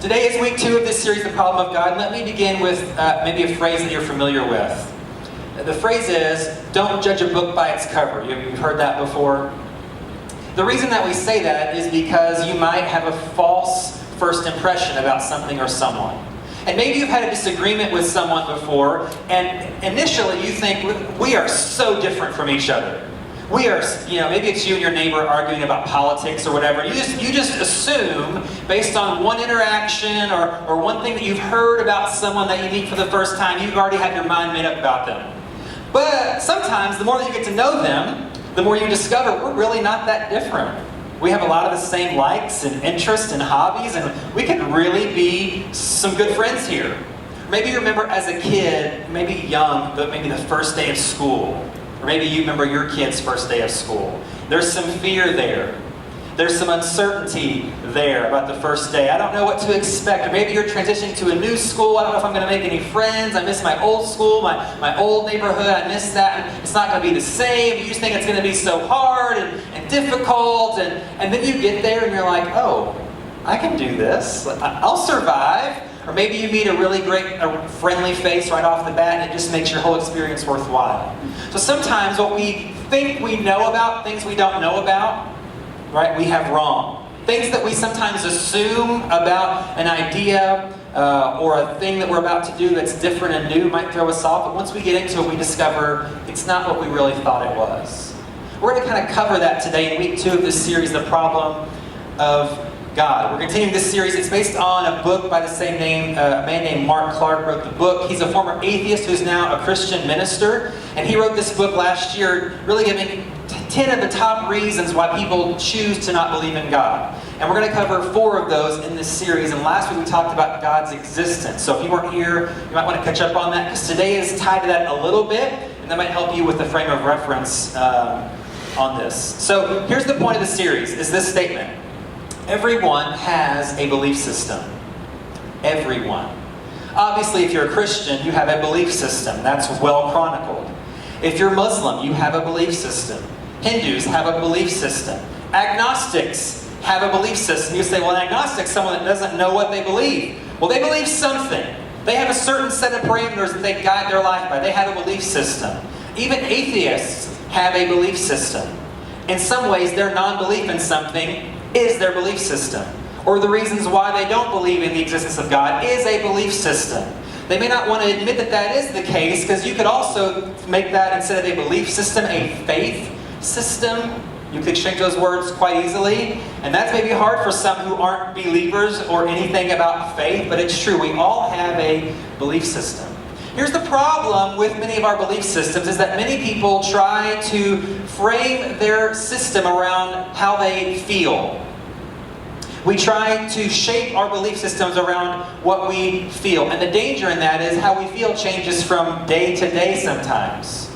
Today is week 2 of this series, The Problem of God. Let me begin with maybe a phrase that you're familiar with. The phrase is, don't judge a book by its cover. You've heard that before? The reason that we say that is because you might have a false first impression about something or someone. And maybe you've had a disagreement with someone before, and initially you think, we are so different from each other. We are, maybe it's you and your neighbor arguing about politics or whatever. You just assume, based on one interaction or one thing that you've heard about someone that you meet for the first time, you've already had your mind made up about them. But sometimes, the more that you get to know them, the more you discover we're really not that different. We have a lot of the same likes and interests and hobbies, and we could really be some good friends here. Maybe you remember as a kid, maybe young, but maybe the first day of school. Or maybe you remember your kid's first day of school. There's some fear there. There's some uncertainty there about the first day. I don't know what to expect. Or maybe you're transitioning to a new school. I don't know if I'm going to make any friends. I miss my old school, my old neighborhood. I miss that. It's not going to be the same. You just think it's going to be so hard and difficult. And then you get there and you're like, oh, I can do this. I'll survive. Or maybe you meet a really great, friendly face right off the bat and it just makes your whole experience worthwhile. So sometimes what we think we know about, things we don't know about, right, we have wrong. Things that we sometimes assume about an idea or a thing that we're about to do that's different and new might throw us off, but once we get into it, we discover it's not what we really thought it was. We're going to kind of cover that today in week 2 of this series, The Problem of God. We're continuing this series. It's based on a book by the same name. A man named Mark Clark wrote the book. He's a former atheist who's now a Christian minister. And he wrote this book last year, really giving 10 of the top reasons why people choose to not believe in God. And we're going to cover 4 of those in this series. And last week we talked about God's existence. So if you weren't here, you might want to catch up on that, because today is tied to that a little bit. And that might help you with the frame of reference on this. So here's the point of the series, is this statement. Everyone has a belief system. Everyone. Obviously, if you're a Christian, you have a belief system. That's well chronicled. If you're Muslim, you have a belief system. Hindus have a belief system. Agnostics have a belief system. You say, well, an agnostic is someone that doesn't know what they believe. Well, they believe something. They have a certain set of parameters that they guide their life by. They have a belief system. Even atheists have a belief system. In some ways, their non-belief in something is their belief system. Or the reasons why they don't believe in the existence of God is a belief system. They may not want to admit that that is the case, because you could also make that, instead of a belief system, a faith system. You could exchange those words quite easily. And that's maybe hard for some who aren't believers or anything about faith, but it's true. We all have a belief system. Here's the problem with many of our belief systems, is that many people try to frame their system around how they feel. We try to shape our belief systems around what we feel. And the danger in that is how we feel changes from day to day sometimes.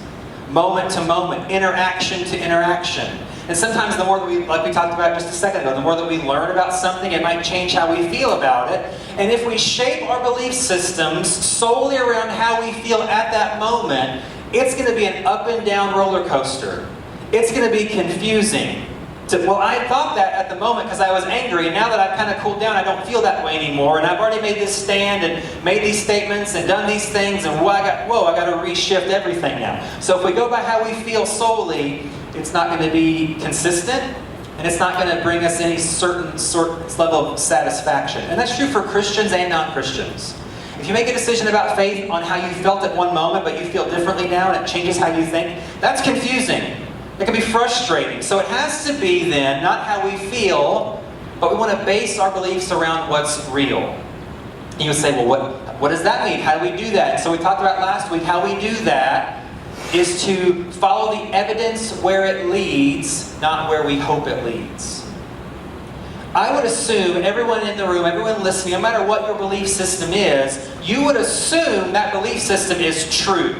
Moment to moment, interaction to interaction. And sometimes the more that we, like we talked about just a second ago, the more that we learn about something, it might change how we feel about it. And if we shape our belief systems solely around how we feel at that moment, it's going to be an up and down roller coaster. It's going to be confusing. Well, I thought that at the moment because I was angry, and now that I've kind of cooled down, I don't feel that way anymore. And I've already made this stand and made these statements and done these things, and I got to reshift everything now. So if we go by how we feel solely, it's not going to be consistent, and it's not going to bring us any certain level of satisfaction. And that's true for Christians and non-Christians. If you make a decision about faith on how you felt at one moment, but you feel differently now, and it changes how you think, that's confusing. It can be frustrating. So it has to be then, not how we feel, but we want to base our beliefs around what's real. And you would say, well, what does that mean? How do we do that? And so we talked about last week, how we do that is to follow the evidence where it leads, not where we hope it leads. I would assume everyone in the room, everyone listening, no matter what your belief system is, you would assume that belief system is true.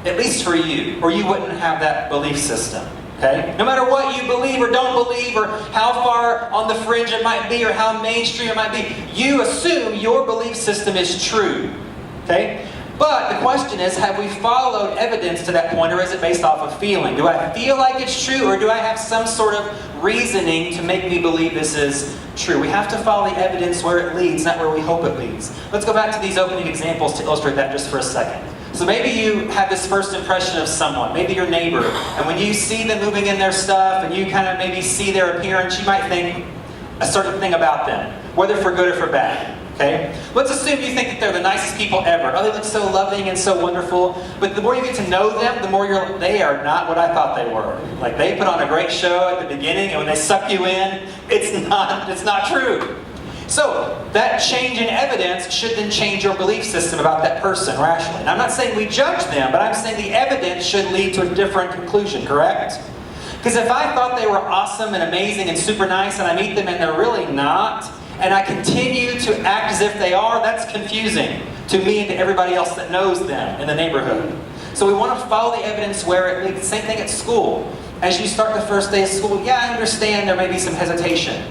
At least for you, or you wouldn't have that belief system. Okay? No matter what you believe or don't believe, or how far on the fringe it might be, or how mainstream it might be, you assume your belief system is true. Okay? But the question is, have we followed evidence to that point, or is it based off of feeling? Do I feel like it's true, or do I have some sort of reasoning to make me believe this is true? We have to follow the evidence where it leads, not where we hope it leads. Let's go back to these opening examples to illustrate that just for a second. So maybe you have this first impression of someone, maybe your neighbor, and when you see them moving in their stuff, and you kind of maybe see their appearance, you might think a certain thing about them, whether for good or for bad. Okay? Let's assume you think that they're the nicest people ever. Oh, they look so loving and so wonderful. But the more you get to know them, the more they are not what I thought they were. Like, they put on a great show at the beginning, and when they suck you in, it's not true. So, that change in evidence should then change your belief system about that person rationally. And I'm not saying we judge them, but I'm saying the evidence should lead to a different conclusion, correct? Because if I thought they were awesome and amazing and super nice, and I meet them and they're really not, and I continue to act as if they are, that's confusing to me and to everybody else that knows them in the neighborhood. So we want to follow the evidence where it leads. Same thing at school. As you start the first day of school, yeah, I understand there may be some hesitation.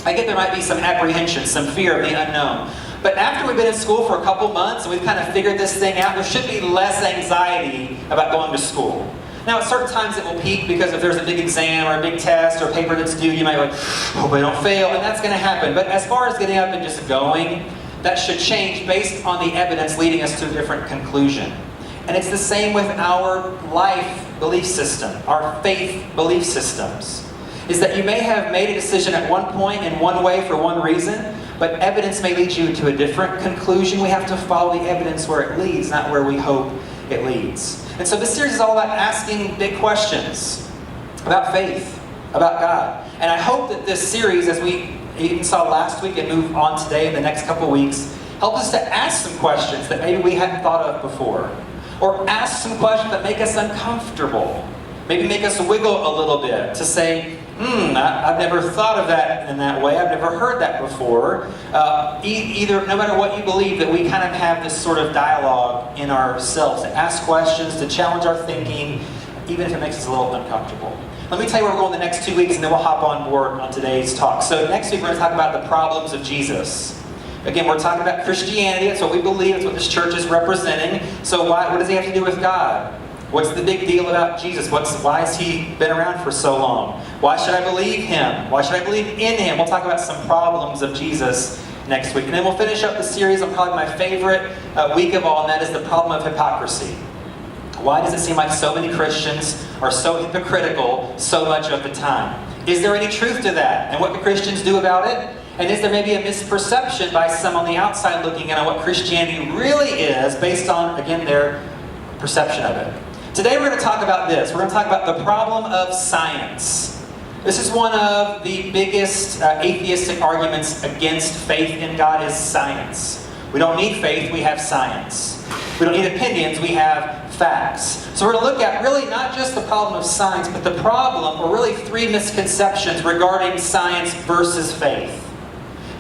I get there might be some apprehension, some fear of the unknown. But after we've been in school for a couple months and we've kind of figured this thing out, there should be less anxiety about going to school. Now, at certain times it will peak because if there's a big exam or a big test or a paper that's due, you might go, hope I don't fail, and that's going to happen. But as far as getting up and just going, that should change based on the evidence leading us to a different conclusion. And it's the same with our life belief system, our faith belief systems. Is that you may have made a decision at one point in one way for one reason, but evidence may lead you to a different conclusion. We have to follow the evidence where it leads, not where we hope it leads. And so this series is all about asking big questions about faith, about God. And I hope that this series, as we even saw last week and move on today in the next couple weeks, help us to ask some questions that maybe we hadn't thought of before. Or ask some questions that make us uncomfortable. Maybe make us wiggle a little bit to say, I've never thought of that in that way. I've never heard that before. Either, no matter what you believe, that we kind of have this sort of dialogue in ourselves to ask questions, to challenge our thinking, even if it makes us a little uncomfortable. Let me tell you where we're going the next 2 weeks, and then we'll hop on board on today's talk. So next week we're going to talk about the problems of Jesus. Again, we're talking about Christianity. That's what we believe. That's what this church is representing. So what does he have to do with God? What's the big deal about Jesus? Why has he been around for so long? Why should I believe him? Why should I believe in him? We'll talk about some problems of Jesus next week. And then we'll finish up the series on probably my favorite week of all, and that is the problem of hypocrisy. Why does it seem like so many Christians are so hypocritical so much of the time? Is there any truth to that? And what can Christians do about it? And is there maybe a misperception by some on the outside looking in on what Christianity really is based on, again, their perception of it? Today we're going to talk about this. We're going to talk about the problem of science. This is one of the biggest atheistic arguments against faith in God is science. We don't need faith, we have science. We don't need opinions, we have facts. So we're going to look at really not just the problem of science, but the problem, or really three misconceptions regarding science versus faith.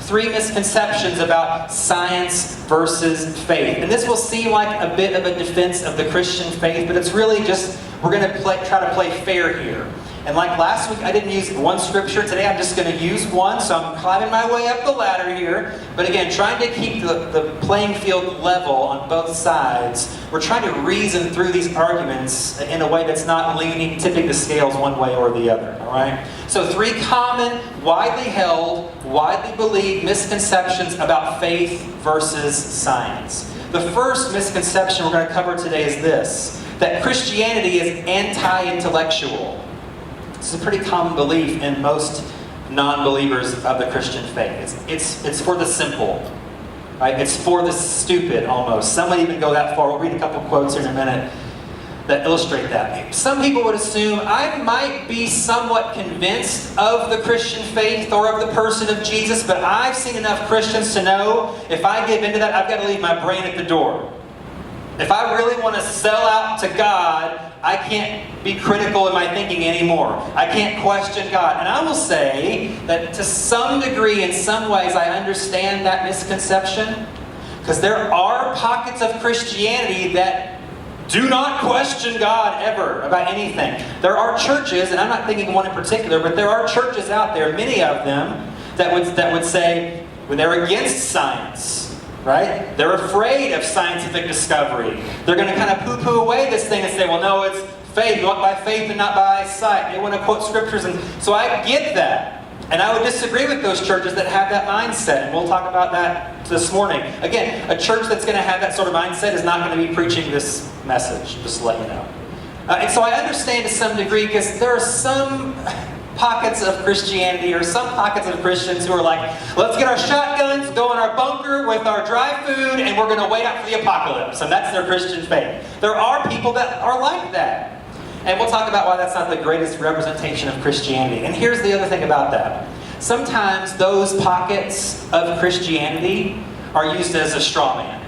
Three misconceptions about science versus faith. And this will seem like a bit of a defense of the Christian faith, but it's really just, we're going to try to play fair here. And like last week, I didn't use one scripture. Today I'm just going to use one, so I'm climbing my way up the ladder here. But again, trying to keep the playing field level on both sides. We're trying to reason through these arguments in a way that's not tipping the scales one way or the other. All right? So three common, widely held, widely believed misconceptions about faith versus science. The first misconception we're going to cover today is this, that Christianity is anti-intellectual. This is a pretty common belief in most non-believers of the Christian faith. It's for the simple. Right? It's for the stupid, almost. Some might even go that far. We'll read a couple quotes here in a minute that illustrate that. Some people would assume I might be somewhat convinced of the Christian faith or of the person of Jesus, but I've seen enough Christians to know if I give into that, I've got to leave my brain at the door. If I really want to sell out to God, I can't be critical in my thinking anymore. I can't question God. And I will say that to some degree, in some ways, I understand that misconception. Because there are pockets of Christianity that do not question God ever about anything. There are churches, and I'm not thinking one in particular, but there are churches out there, many of them, that would say, when they're against science. right? They're afraid of scientific discovery. They're going to kind of poo-poo away this thing and say, well, no, it's faith. We walk by faith and not by sight. They want to quote scriptures. And so I get that. And I would disagree with those churches that have that mindset. And we'll talk about that this morning. Again, a church that's going to have that sort of mindset is not going to be preaching this message, just to let you know. And so I understand to some degree, because there are some pockets of Christianity or some pockets of Christians who are like, let's get our shotguns, go in our bunker with our dry food, and we're going to wait out for the apocalypse. And that's their Christian faith. There are people that are like that. And we'll talk about why that's not the greatest representation of Christianity. And here's the other thing about that. Sometimes those pockets of Christianity are used as a straw man.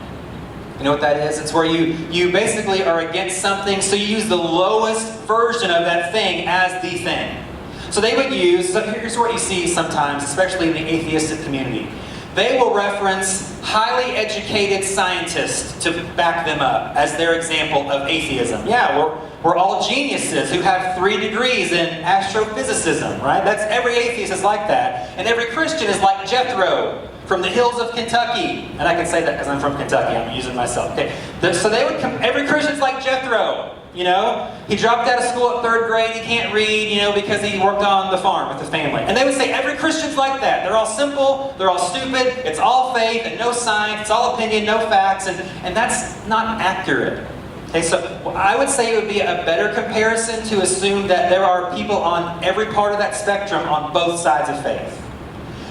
You know what that is? It's where you basically are against something, so you use the lowest version of that thing as the thing. So they would use, so here's what you see sometimes, especially in the atheistic community. They will reference highly educated scientists to back them up as their example of atheism. Yeah, we're all geniuses who have 3 degrees in astrophysicism, right? That's every atheist is like that. And every Christian is like Jethro from the hills of Kentucky. And I can say that because I'm from Kentucky. I'm using myself. Okay. So they would come, every Christian's like Jethro. You know, he dropped out of school at 3rd grade, he can't read, you know, because he worked on the farm with the family. And they would say every Christian's like that. They're all simple, they're all stupid, it's all faith and no science, it's all opinion, no facts, and that's not accurate. Okay, so I would say it would be a better comparison to assume that there are people on every part of that spectrum on both sides of faith.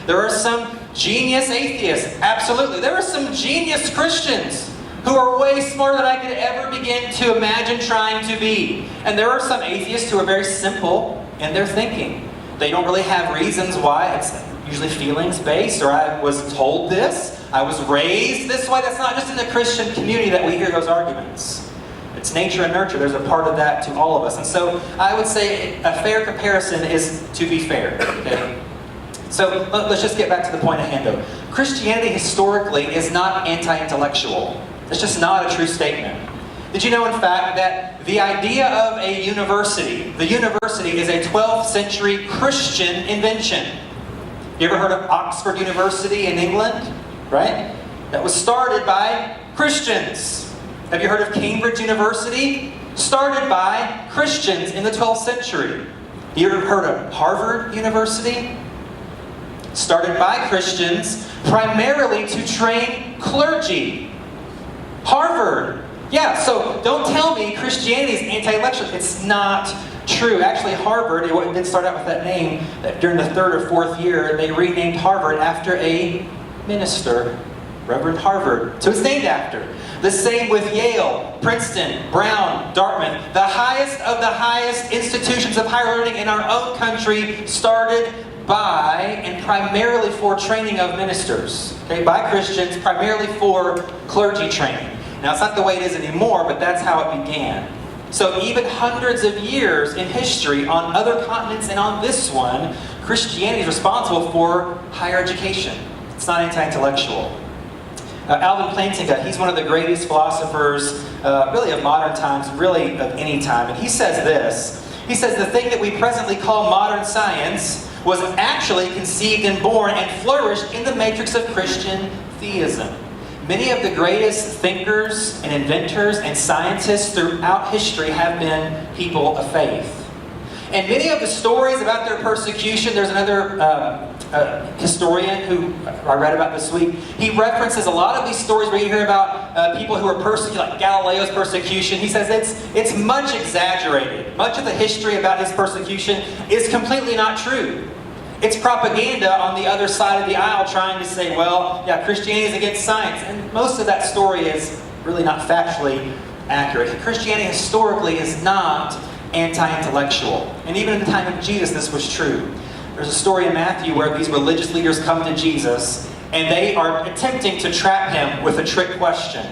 There are some genius atheists, absolutely. There are some genius Christians who are way smarter than I could ever begin to imagine trying to be. And there are some atheists who are very simple in their thinking. They don't really have reasons why. It's usually feelings-based, or I was told this, I was raised this way. That's not just in the Christian community that we hear those arguments. It's nature and nurture. There's a part of that to all of us. And so I would say a fair comparison is to be fair. Okay? So let's just get back to the point at hand, though. Christianity historically is not anti-intellectual. It's just not a true statement. Did you know, in fact, that the idea of a university, the university is a 12th century Christian invention? You ever heard of Oxford University in England? Right? That was started by Christians. Have you heard of Cambridge University? Started by Christians in the 12th century. You ever heard of Harvard University? Started by Christians, primarily to train clergy. Harvard. Yeah, so don't tell me Christianity is anti-intellectual. It's not true. Actually, Harvard, it didn't start out with that name. During the 3rd or 4th year, they renamed Harvard after a minister, Reverend Harvard. So it's named after. The same with Yale, Princeton, Brown, Dartmouth. The highest of the highest institutions of higher learning in our own country started by and primarily for training of ministers. Okay, by Christians, primarily for clergy training. Now, it's not the way it is anymore, but that's how it began. So even hundreds of years in history on other continents and on this one, Christianity is responsible for higher education. It's not anti-intellectual. Alvin Plantinga, he's one of the greatest philosophers really of modern times, really of any time. And he says this. He says the thing that we presently call modern science was actually conceived and born and flourished in the matrix of Christian theism. Many of the greatest thinkers and inventors and scientists throughout history have been people of faith. And many of the stories about their persecution, there's another historian who I read about this week, he references a lot of these stories where you hear about people who are persecuted, like Galileo's persecution. He says it's much exaggerated. Much of the history about his persecution is completely not true. It's propaganda on the other side of the aisle trying to say, well, yeah, Christianity is against science. And most of that story is really not factually accurate. Christianity historically is not anti-intellectual. And even in the time of Jesus, this was true. There's a story in Matthew where these religious leaders come to Jesus and they are attempting to trap him with a trick question.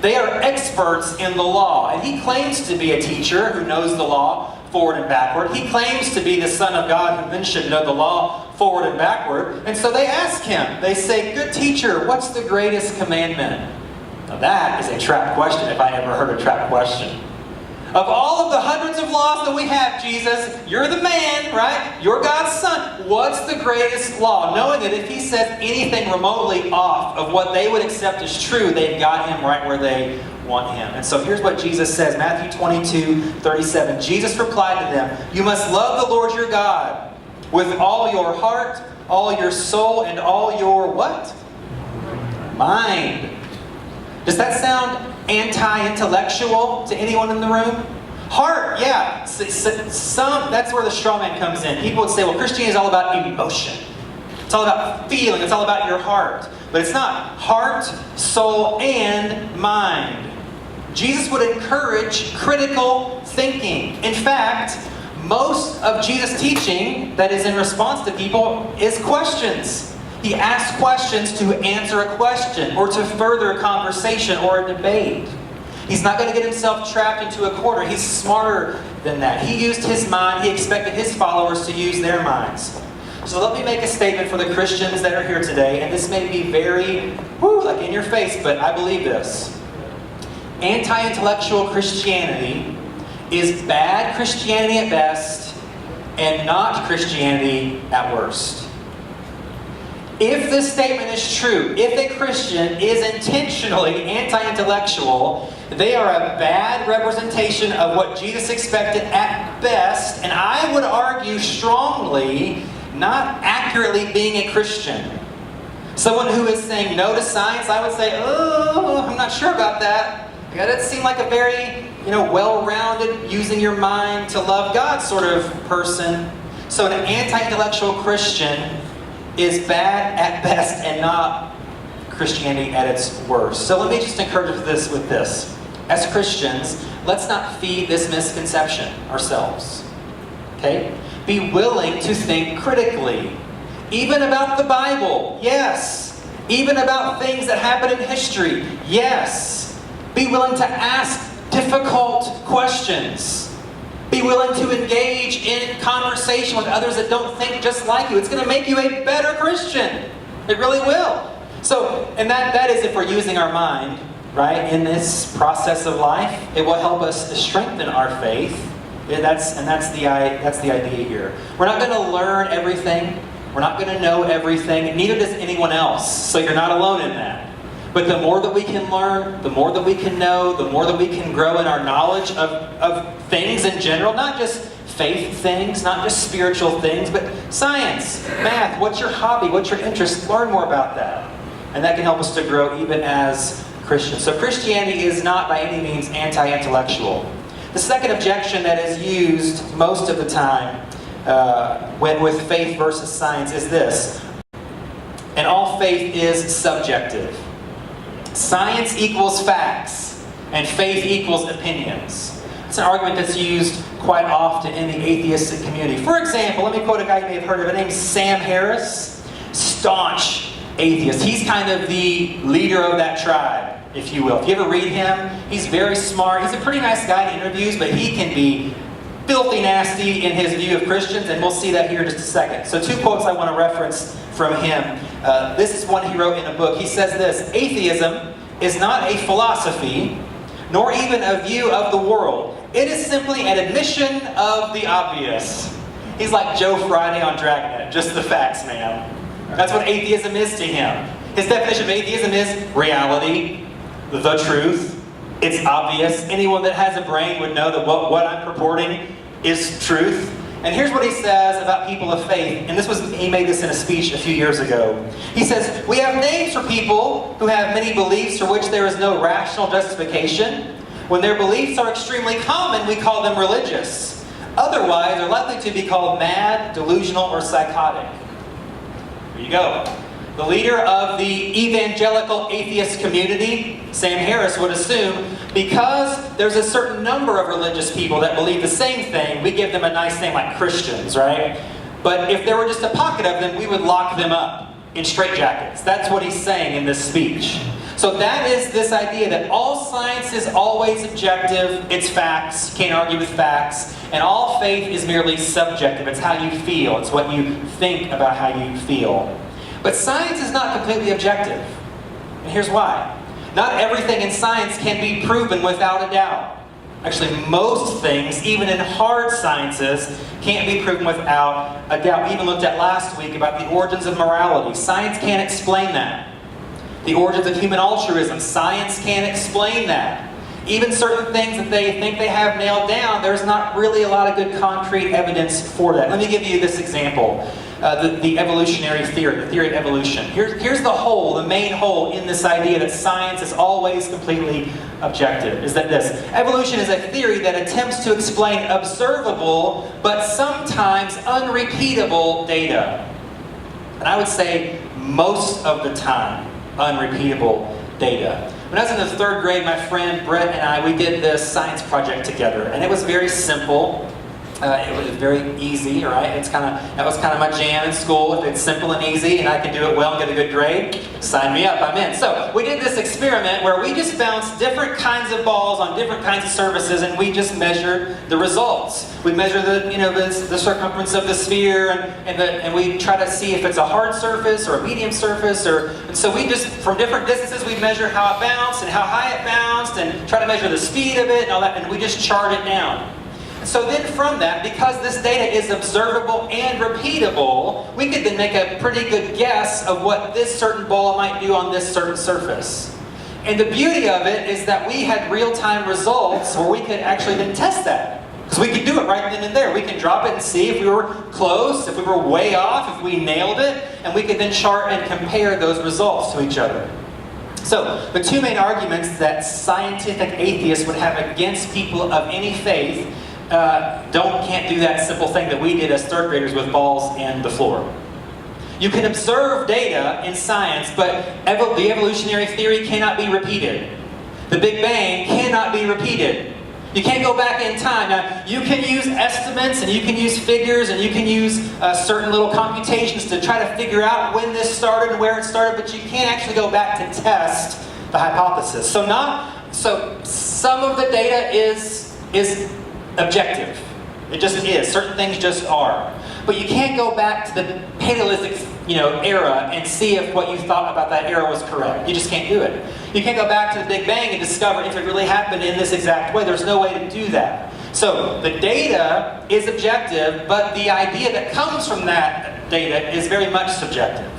They are experts in the law, and he claims to be a teacher who knows the law forward and backward. He claims to be the Son of God who then should know the law forward and backward. And so they ask him, they say, good teacher, what's the greatest commandment? Now that is a trap question if I ever heard a trap question. Of all of the hundreds of laws that we have, Jesus, you're the man, right? You're God's son. What's the greatest law? Knowing that if he says anything remotely off of what they would accept as true, they've got him right where they want him. And so here's what Jesus says, Matthew 22:37. Jesus replied to them, "You must love the Lord your God with all your heart, all your soul, and all your" what? Mind. Does that sound anti-intellectual to anyone in the room? Heart, yeah. That's where the straw man comes in. People would say, well, Christianity is all about emotion. It's all about feeling. It's all about your heart. But it's not. Heart, soul, and mind. Jesus would encourage critical thinking. In fact, most of Jesus' teaching that is in response to people is questions. He asks questions to answer a question or to further a conversation or a debate. He's not going to get himself trapped into a corner. He's smarter than that. He used his mind. He expected his followers to use their minds. So let me make a statement for the Christians that are here today, and this may be very, like in your face, but I believe this. Anti-intellectual Christianity is bad Christianity at best and not Christianity at worst. If this statement is true, if a Christian is intentionally anti-intellectual, they are a bad representation of what Jesus expected at best, and I would argue strongly, not accurately being a Christian. Someone who is saying no to science, I would say, I'm not sure about that. That doesn't seem like a very, well-rounded, using your mind to love God sort of person. So an anti-intellectual Christian is bad at best and not Christianity at its worst. So let me just encourage this with this. As Christians, let's not feed this misconception ourselves. Okay? Be willing to think critically. Even about the Bible, yes. Even about things that happen in history, yes. Be willing to ask difficult questions. Be willing to engage in conversation with others that don't think just like you. It's going to make you a better Christian. It really will. So, and that is if we're using our mind, right, in this process of life. It will help us to strengthen our faith. That's the idea here. We're not going to learn everything. We're not going to know everything. Neither does anyone else. So you're not alone in that. But the more that we can learn, the more that we can know, the more that we can grow in our knowledge of things in general, not just faith things, not just spiritual things, but science, math, what's your hobby, what's your interest, learn more about that. And that can help us to grow even as Christians. So Christianity is not by any means anti-intellectual. The second objection that is used most of the time with faith versus science is this. And all faith is subjective. Science equals facts, and faith equals opinions. It's an argument that's used quite often in the atheistic community. For example, let me quote a guy you may have heard of. His name's Sam Harris. Staunch atheist. He's kind of the leader of that tribe, if you will. If you ever read him, he's very smart. He's a pretty nice guy in interviews, but he can be filthy nasty in his view of Christians, and we'll see that here in just a second. So 2 quotes I want to reference from him. This is one he wrote in a book. He says this: "Atheism is not a philosophy, nor even a view of the world. It is simply an admission of the obvious." He's like Joe Friday on Dragnet, just the facts, man. That's what atheism is to him. His definition of atheism is reality, the truth. It's obvious. Anyone that has a brain would know that what I'm purporting is truth. And here's what he says about people of faith. And he made this in a speech a few years ago. He says, "We have names for people who have many beliefs for which there is no rational justification. When their beliefs are extremely common, we call them religious. Otherwise, they're likely to be called mad, delusional, or psychotic." There you go. The leader of the evangelical atheist community, Sam Harris, would assume because there's a certain number of religious people that believe the same thing, we give them a nice name like Christians, right? But if there were just a pocket of them, we would lock them up in straitjackets. That's what he's saying in this speech. So that is this idea that all science is always objective, it's facts, can't argue with facts, and all faith is merely subjective. It's how you feel, it's what you think about how you feel. But science is not completely objective. And here's why. Not everything in science can be proven without a doubt. Actually, most things, even in hard sciences, can't be proven without a doubt. We even looked at last week about the origins of morality. Science can't explain that. The origins of human altruism, science can't explain that. Even certain things that they think they have nailed down, there's not really a lot of good concrete evidence for that. Let me give you this example. The evolutionary theory, the theory of evolution. Here's the hole, the main hole in this idea that science is always completely objective, is that this. Evolution is a theory that attempts to explain observable, but sometimes unrepeatable data. And I would say most of the time, unrepeatable data. When I was in the 3rd grade, my friend Brett and I, we did this science project together, and it was very simple. It was very easy, right? That was kind of my jam in school. If it's simple and easy and I can do it well and get a good grade, sign me up, I'm in. So we did this experiment where we just bounced different kinds of balls on different kinds of surfaces, and we just measured the results. We measure the circumference of the sphere, and we try to see if it's a hard surface or a medium surface, and so we just, from different distances, we measure how it bounced and how high it bounced, and try to measure the speed of it and all that, and we just chart it down. So then from that, because this data is observable and repeatable, we could then make a pretty good guess of what this certain ball might do on this certain surface. And the beauty of it is that we had real-time results where we could actually then test that. Because we could do it right then and there. We can drop it and see if we were close, if we were way off, if we nailed it, and we could then chart and compare those results to each other. So, the two main arguments that scientific atheists would have against people of any faith can't do that simple thing that we did as 3rd graders with balls and the floor. You can observe data in science, but the evolutionary theory cannot be repeated. The Big Bang cannot be repeated. You can't go back in time. Now, you can use estimates, and you can use figures, and you can use certain little computations to try to figure out when this started and where it started, but you can't actually go back to test the hypothesis. So some of the data is objective. It just is. Certain things just are. But you can't go back to the Paleolithic era and see if what you thought about that era was correct. You just can't do it. You can't go back to the Big Bang and discover if it really happened in this exact way. There's no way to do that. So the data is objective, but the idea that comes from that data is very much subjective.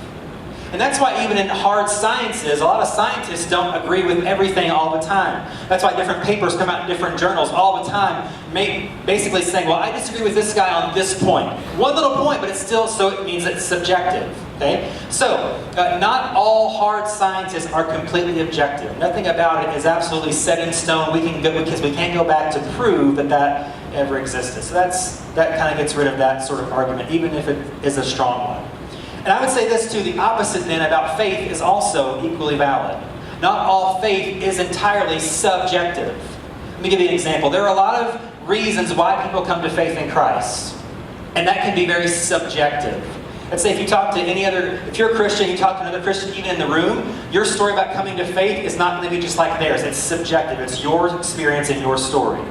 And that's why even in hard sciences, a lot of scientists don't agree with everything all the time. That's why different papers come out in different journals all the time, basically saying, well, I disagree with this guy on this point. One little point, but it's still, so it means it's subjective. Okay? So, not all hard sciences are completely objective. Nothing about it is absolutely set in stone. Because we can't go back to prove that ever existed. So that kind of gets rid of that sort of argument, even if it is a strong one. And I would say this too, the opposite then about faith is also equally valid. Not all faith is entirely subjective. Let me give you an example. There are a lot of reasons why people come to faith in Christ. And that can be very subjective. Let's say if you're a Christian, you talk to another Christian even in the room, your story about coming to faith is not going to be just like theirs. It's subjective. It's your experience and your story.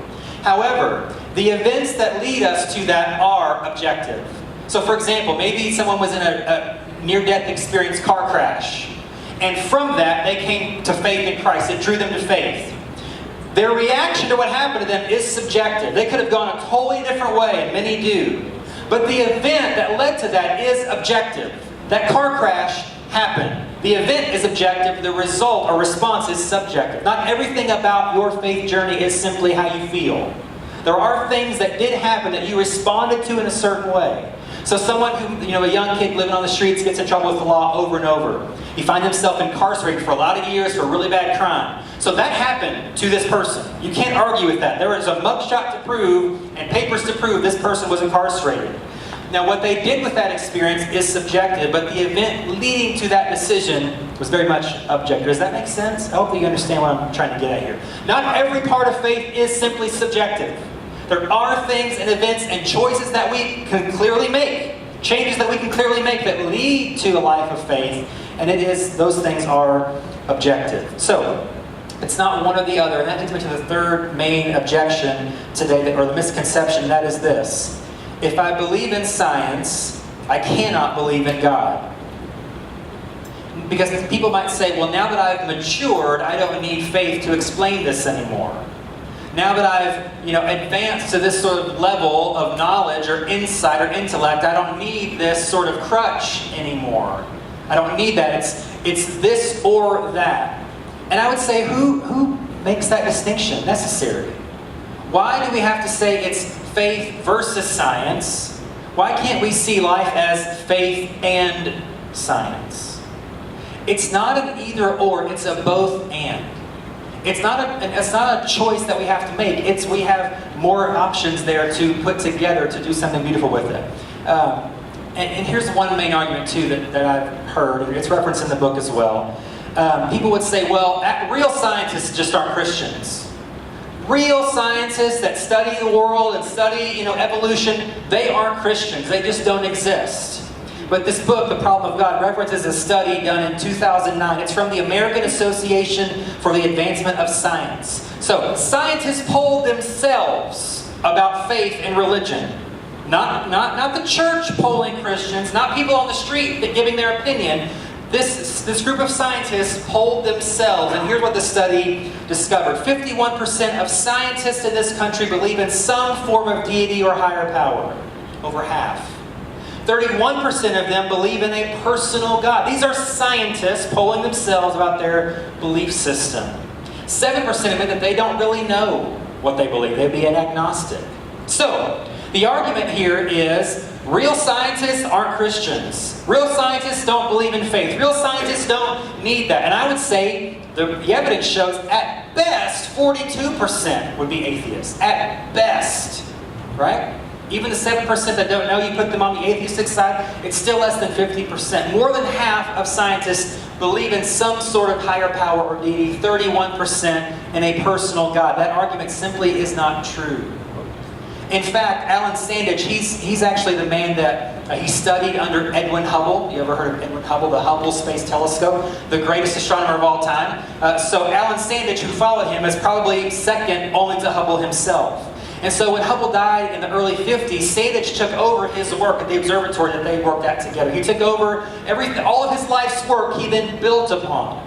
However, the events that lead us to that are objective. So for example, maybe someone was in a near-death experience car crash. And from that, they came to faith in Christ. It drew them to faith. Their reaction to what happened to them is subjective. They could have gone a totally different way, and many do. But the event that led to that is objective. That car crash happened. The event is objective. The result or response is subjective. Not everything about your faith journey is simply how you feel. There are things that did happen that you responded to in a certain way. So someone who, a young kid living on the streets gets in trouble with the law over and over. He finds himself incarcerated for a lot of years for a really bad crime. So that happened to this person. You can't argue with that. There is a mugshot to prove and papers to prove this person was incarcerated. Now what they did with that experience is subjective, but the event leading to that decision was very much objective. Does that make sense? I hope that you understand what I'm trying to get at here. Not every part of faith is simply subjective. There are things and events and choices that we can clearly make, changes that we can clearly make that lead to a life of faith, and those things are objective. So, it's not one or the other, and that leads me to the third main objection today, or the misconception, that is this. If I believe in science, I cannot believe in God. Because people might say, well, now that I've matured, I don't need faith to explain this anymore. now that I've advanced to this sort of level of knowledge or insight or intellect, I don't need this sort of crutch anymore. I don't need that. It's this or that. And I would say, who makes that distinction necessary? Why do we have to say it's faith versus science? Why can't we see life as faith and science? It's not an either or, it's a both and. It's not a choice that we have to make. We have more options there to put together to do something beautiful with it. And here's one main argument too that I've heard. It's referenced in the book as well. People would say, well, real scientists just aren't Christians. Real scientists that study the world and study, evolution, they aren't Christians. They just don't exist. But this book, The Problem of God, references a study done in 2009. It's from the American Association for the Advancement of Science. So, scientists polled themselves about faith and religion. Not the church polling Christians, not people on the street giving their opinion. This group of scientists polled themselves, and here's what the study discovered. 51% of scientists in this country believe in some form of deity or higher power. Over half. 31% of them believe in a personal God. These are scientists polling themselves about their belief system. 7% admit that they don't really know what they believe. They'd be an agnostic. So, the argument here is real scientists aren't Christians. Real scientists don't believe in faith. Real scientists don't need that. And I would say the evidence shows at best 42% would be atheists. At best. Right? Even the 7% that don't know, you put them on the atheistic side, it's still less than 50%. More than half of scientists believe in some sort of higher power or deity, 31% in a personal God. That argument simply is not true. In fact, Alan Sandage, he's actually the man that he studied under Edwin Hubble. You ever heard of Edwin Hubble, the Hubble Space Telescope, the greatest astronomer of all time? So Alan Sandage, who followed him, is probably second only to Hubble himself. And so when Hubble died in the early 50s, Sandage took over his work at the observatory that they worked at together. He took over all of his life's work he then built upon.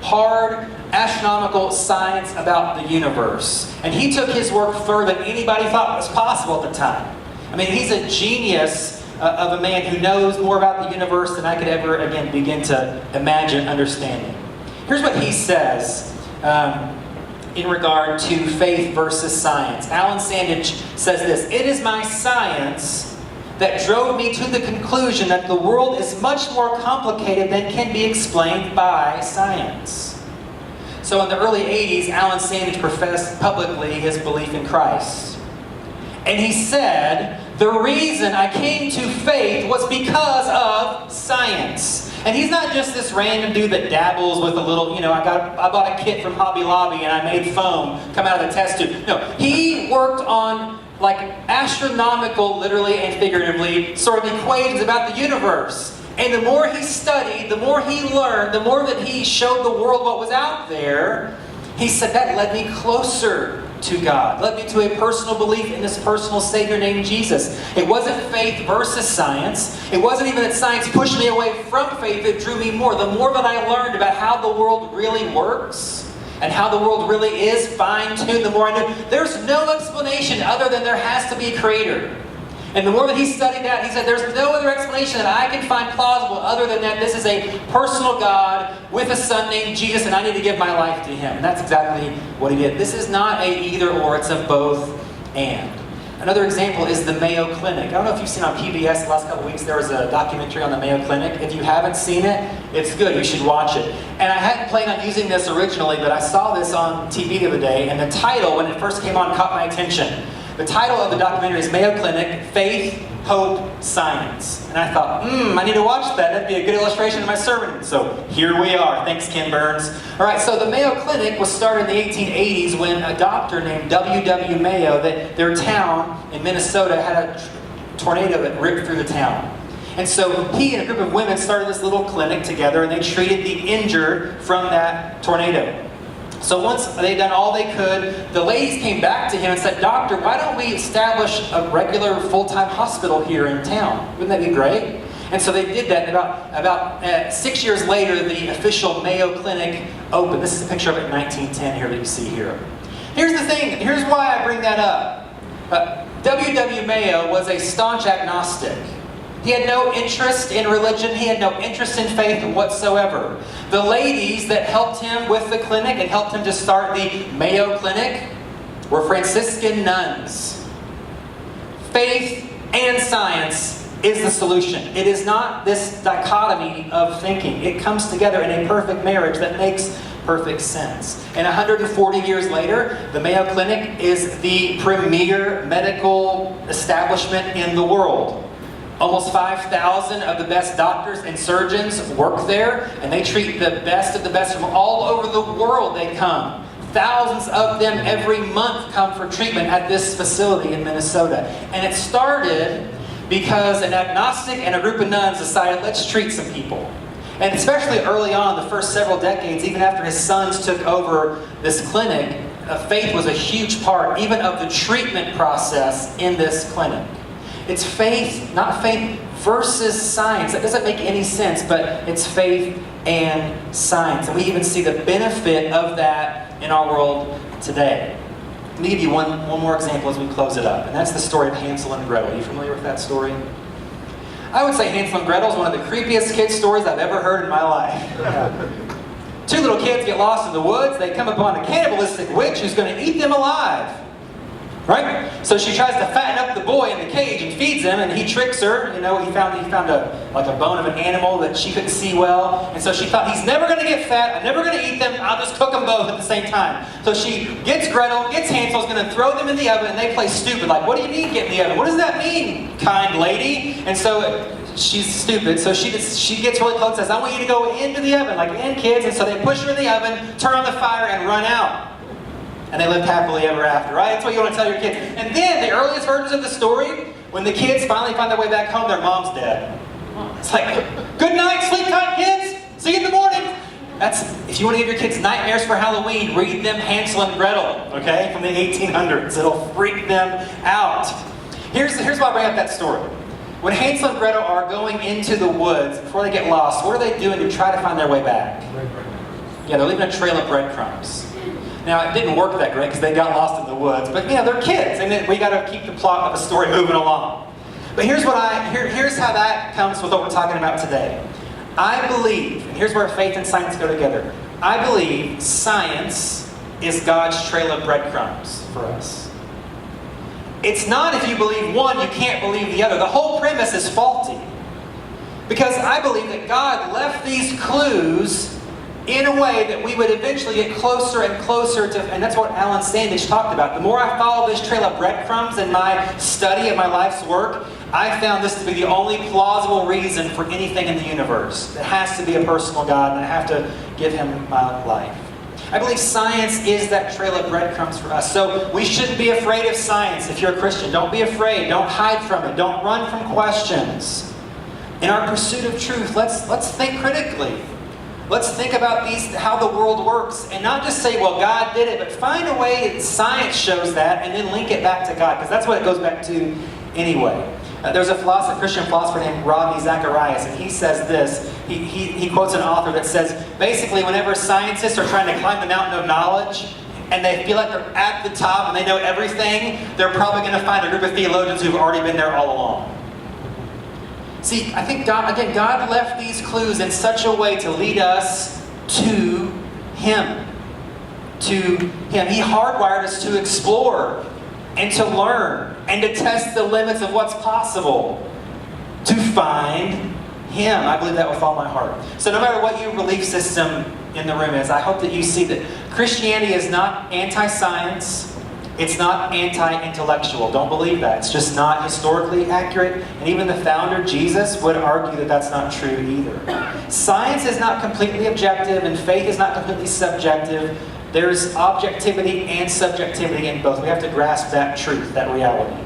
Hard, astronomical science about the universe. And he took his work further than anybody thought was possible at the time. I mean, he's a genius of a man who knows more about the universe than I could ever, again, begin to imagine understanding. Here's what he says in regard to faith versus science. Alan Sandage says this: "It is my science that drove me to the conclusion that the world is much more complicated than can be explained by science." So in the early 80s, Alan Sandage professed publicly his belief in Christ. And he said, "The reason I came to faith was because of science." And he's not just this random dude that dabbles with a little, I bought a kit from Hobby Lobby and I made foam come out of the test tube. No, he worked on like astronomical, literally and figuratively, sort of equations about the universe. And the more he studied, the more he learned, the more that he showed the world what was out there, he said that led me closer to God, led me to a personal belief in this personal Savior named Jesus. It wasn't faith versus science. It wasn't even that science pushed me away from faith, it drew me more. The more that I learned about how the world really works and how the world really is fine-tuned, the more I knew there's no explanation other than there has to be a creator. And the more that he studied that, he said, there's no other explanation that I can find plausible other than that this is a personal God with a son named Jesus, and I need to give my life to him. And that's exactly what he did. This is not a either or, it's a both and. Another example is the Mayo Clinic. I don't know if you've seen on PBS the last couple of weeks, there was a documentary on the Mayo Clinic. If you haven't seen it, it's good. You should watch it. And I hadn't planned on using this originally, but I saw this on TV the other day, and the title, when it first came on, caught my attention. The title of the documentary is Mayo Clinic, Faith, Hope, Science. And I thought, I need to watch that. That'd be a good illustration of my sermon. So here we are. Thanks, Ken Burns. All right, so the Mayo Clinic was started in the 1880s when a doctor named W.W. Mayo, their town in Minnesota had a tornado that ripped through the town. And so he and a group of women started this little clinic together, and they treated the injured from that tornado. So once they'd done all they could, the ladies came back to him and said, "Doctor, why don't we establish a regular full-time hospital here in town? Wouldn't that be great?" And so they did that. About 6 years later, the official Mayo Clinic opened. This is a picture of it in 1910 here that you see here. Here's the thing. Here's why I bring that up. W. Mayo was a staunch agnostic. He had no interest in religion. He had no interest in faith whatsoever. The ladies that helped him with the clinic and helped him to start the Mayo Clinic were Franciscan nuns. Faith and science is the solution. It is not this dichotomy of thinking. It comes together in a perfect marriage that makes perfect sense. And 140 years later, the Mayo Clinic is the premier medical establishment in the world. Almost 5,000 of the best doctors and surgeons work there, and they treat the best of the best from all over the world. They come. Thousands of them every month come for treatment at this facility in Minnesota. And it started because an agnostic and a group of nuns decided, let's treat some people. And especially early on, the first several decades, even after his sons took over this clinic, faith was a huge part even of the treatment process in this clinic. It's faith, not faith versus science. That doesn't make any sense, but it's faith and science. And we even see the benefit of that in our world today. Let me give you one more example as we close it up, and that's the story of Hansel and Gretel. Are you familiar with that story? I would say Hansel and Gretel is one of the creepiest kid stories I've ever heard in my life. Two little kids get lost in the woods. They come upon a cannibalistic witch who's going to eat them alive. Right? So she tries to fatten up the boy in the cage and feeds him, and he tricks her. You know, he found a bone of an animal that she couldn't see well, and so she thought, he's never going to get fat. I'm never going to eat them. I'll just cook them both at the same time. So she gets Gretel, gets Hansel, is going to throw them in the oven, and they play stupid. Like, what do you mean get in the oven? What does that mean, kind lady? And so she's stupid. So she gets really close and says, I want you to go into the oven, like in kids. And so they push her in the oven, turn on the fire, and run out. And they lived happily ever after, right? That's what you want to tell your kids. And then, the earliest versions of the story, when the kids finally find their way back home, their mom's dead. It's like, good night, sleep tight, kids. See you in the morning. That's, if you want to give your kids nightmares for Halloween, read them Hansel and Gretel, okay? From the 1800s. It'll freak them out. Here's why I bring up that story. When Hansel and Gretel are going into the woods, before they get lost, what are they doing to try to find their way back? Yeah, they're leaving a trail of breadcrumbs. Now, it didn't work that great because they got lost in the woods, but yeah, they're kids, and we got to keep the plot of a story moving along. But here's how that comes with what we're talking about today. I believe, and here's where faith and science go together. I believe science is God's trail of breadcrumbs for us. It's not if you believe one, you can't believe the other. The whole premise is faulty. Because I believe that God left these clues in a way that we would eventually get closer and closer to, and that's what Alan Sandage talked about. The more I follow this trail of breadcrumbs in my study of my life's work, I found this to be the only plausible reason for anything in the universe. It has to be a personal God, and I have to give Him my life. I believe science is that trail of breadcrumbs for us. So we shouldn't be afraid of science if you're a Christian. Don't be afraid. Don't hide from it. Don't run from questions. In our pursuit of truth, let's think critically. Let's think about how the world works, and not just say, well, God did it, but find a way that science shows that, and then link it back to God, because that's what it goes back to anyway. There's a Christian philosopher named Ravi Zacharias, and he says this. He quotes an author that says, basically, whenever scientists are trying to climb the mountain of knowledge, and they feel like they're at the top and they know everything, they're probably going to find a group of theologians who've already been there all along. See, I think God left these clues in such a way to lead us to Him. To Him. He hardwired us to explore and to learn and to test the limits of what's possible. To find Him. I believe that with all my heart. So no matter what your belief system in the room is, I hope that you see that Christianity is not anti-science. It's not anti-intellectual. Don't believe that. It's just not historically accurate. And even the founder, Jesus, would argue that that's not true either. Science is not completely objective, and faith is not completely subjective. There's objectivity and subjectivity in both. We have to grasp that truth, that reality.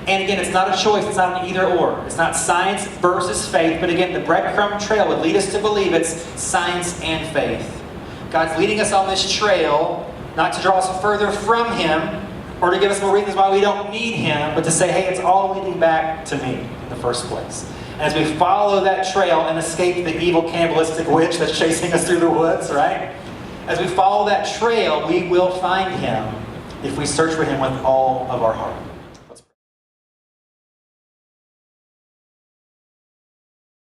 And again, it's not a choice. It's not an either or. It's not science versus faith. But again, the breadcrumb trail would lead us to believe it's science and faith. God's leading us on this trail, not to draw us further from Him, or to give us more reasons why we don't need Him, but to say, hey, it's all leading back to me in the first place. And as we follow that trail and escape the evil cannibalistic witch that's chasing us through the woods, right? As we follow that trail, we will find Him. if we search for Him with all of our heart.